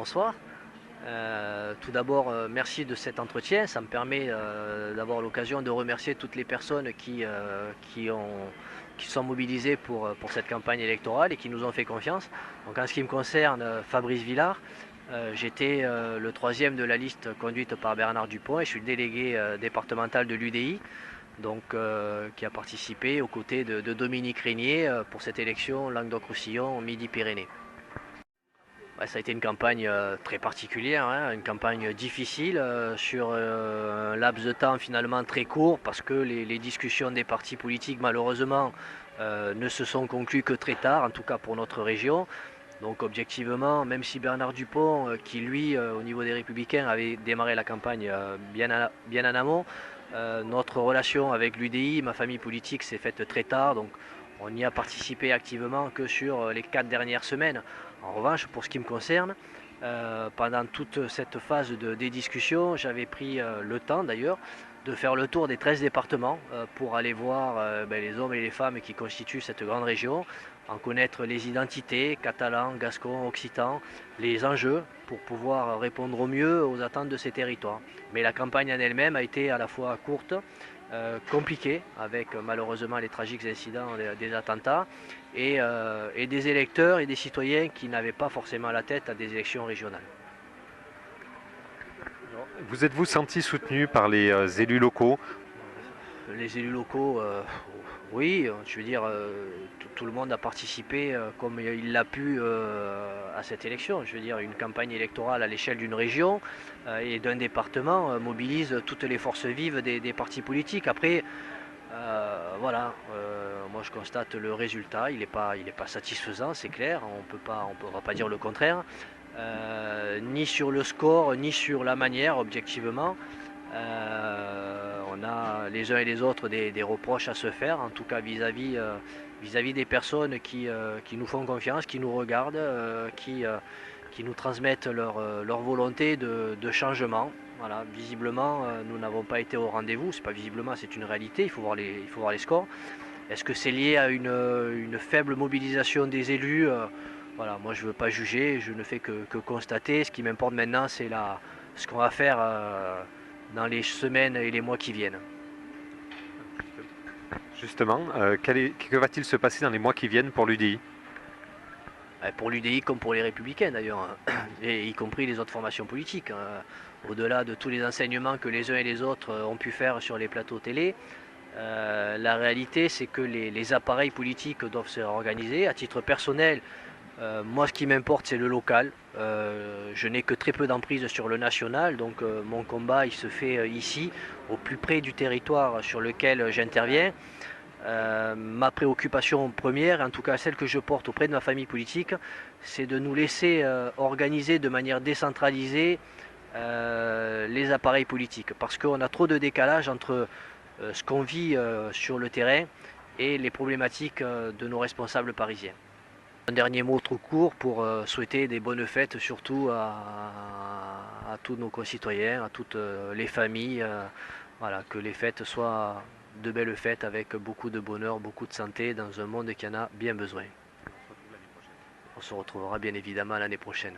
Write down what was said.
Bonsoir. Tout d'abord, merci de cet entretien. Ça me permet d'avoir l'occasion de remercier toutes les personnes qui sont mobilisées pour cette campagne électorale et qui nous ont fait confiance. Donc, en ce qui me concerne, Fabrice Villard, j'étais le troisième de la liste conduite par Bernard Dupont et je suis le délégué départemental de l'UDI, donc, qui a participé aux côtés de Dominique Régnier pour cette élection Languedoc-Roussillon-Midi-Pyrénées. Ouais, ça a été une campagne très particulière, hein, une campagne difficile sur un laps de temps finalement très court parce que les discussions des partis politiques malheureusement ne se sont conclues que très tard, en tout cas pour notre région. Donc objectivement, même si Bernard Dupont, qui lui au niveau des Républicains avait démarré la campagne bien en amont, notre relation avec l'UDI, ma famille politique, s'est faite très tard. Donc on n'y a participé activement que sur les 4 dernières semaines. En revanche, pour ce qui me concerne, pendant toute cette phase des discussions, j'avais pris le temps d'ailleurs de faire le tour des 13 départements pour aller voir les hommes et les femmes qui constituent cette grande région, en connaître les identités, catalans, gascons, occitans, les enjeux pour pouvoir répondre au mieux aux attentes de ces territoires. Mais la campagne en elle-même a été à la fois courte, compliquée, avec malheureusement les tragiques incidents des attentats, et des électeurs et des citoyens qui n'avaient pas forcément la tête à des élections régionales. Vous êtes-vous senti soutenu par les élus locaux? Les élus locaux, oui, je veux dire, tout le monde a participé comme il l'a pu à cette élection. Je veux dire, une campagne électorale à l'échelle d'une région et d'un département mobilise toutes les forces vives des partis politiques. Après, voilà, moi je constate le résultat, il est pas satisfaisant, c'est clair, on va pas dire le contraire, ni sur le score, ni sur la manière, objectivement. On a les uns et les autres des reproches à se faire, en tout cas vis-à-vis des personnes qui nous font confiance, qui nous regardent, qui nous transmettent leur volonté de changement. Voilà, visiblement, nous n'avons pas été au rendez-vous. C'est pas visiblement, c'est une réalité. Il faut voir les scores. Est-ce que c'est lié à une faible mobilisation des élus? Voilà, moi je ne veux pas juger, je ne fais que constater. Ce qui m'importe maintenant, c'est ce qu'on va faire dans les semaines et les mois qui viennent. Justement, que va-t-il se passer dans les mois qui viennent pour l'UDI? Pour l'UDI comme pour les Républicains d'ailleurs, hein, et y compris les autres formations politiques, hein. Au-delà de tous les enseignements que les uns et les autres ont pu faire sur les plateaux télé, la réalité c'est que les appareils politiques doivent se réorganiser. À titre personnel, moi ce qui m'importe c'est le local. Je n'ai que très peu d'emprise sur le national, donc mon combat il se fait ici, au plus près du territoire sur lequel j'interviens. Ma préoccupation première, en tout cas celle que je porte auprès de ma famille politique, c'est de nous laisser organiser de manière décentralisée les appareils politiques. Parce qu'on a trop de décalage entre ce qu'on vit sur le terrain et les problématiques de nos responsables parisiens. Un dernier mot trop court pour souhaiter des bonnes fêtes surtout à tous nos concitoyens, à toutes les familles. Voilà, que les fêtes soient de belles fêtes avec beaucoup de bonheur, beaucoup de santé dans un monde qui en a bien besoin. On se retrouvera bien évidemment l'année prochaine.